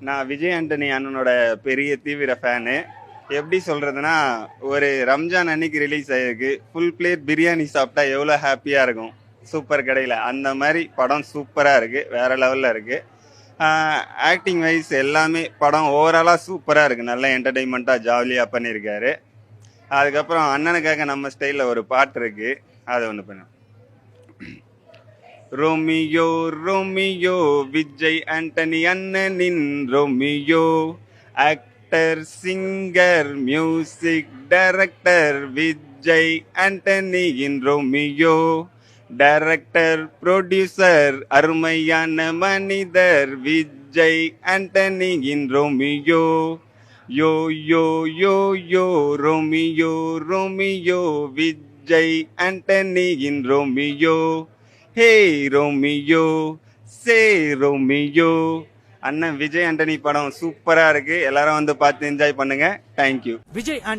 நான் விஜய் ஆண்டனி அண்ணனோட பெரிய தீவிர ஃபேனு. எப்படி சொல்றதுன்னா, ஒரு ரம்ஜான் அன்னைக்கு ரிலீஸ் ஆயிருக்கு. ஃபுல் பிளேட் பிரியாணி சாப்பிட்டா எவ்வளோ ஹாப்பியா இருக்கும் சூப்பர் கடையில். அந்த மாதிரி படம் சூப்பரா இருக்கு, வேற லெவல்ல இருக்கு. ஆக்டிங் வைஸ் எல்லாமே படம் ஓவராலா சூப்பரா இருக்கு. நல்ல என்டர்டைன்மெண்ட்டா ஜாலியா பண்ணியிருக்காரு. அதுக்கப்புறம் அண்ணனுக்காக நம்ம ஸ்டைல்ல ஒரு பாட்டு இருக்கு, அதை ஒன்று பண்ண. ரோமியோ ரோமியோ விஜய் ஆண்டனி அண்ணனின் Romeo. Actor singer music director Vijay ஆண்டனியின் ரோமியோ. டைரக்டர் ப்ரொடியூசர் அருமையான மனிதர் விஜய் ஆண்டனியின் Romeo. Yo yo yo yo Romeo Romeo Vijay ஆண்டனியின் Romeo. Hey Romeo say Romeo. அண்ணன் விஜய் ஆண்டனி படம் சூப்பரா இருக்கு. எல்லாரும் வந்து பார்த்து என்ஜாய் பண்ணுங்க. தேங்க்யூ. விஜய்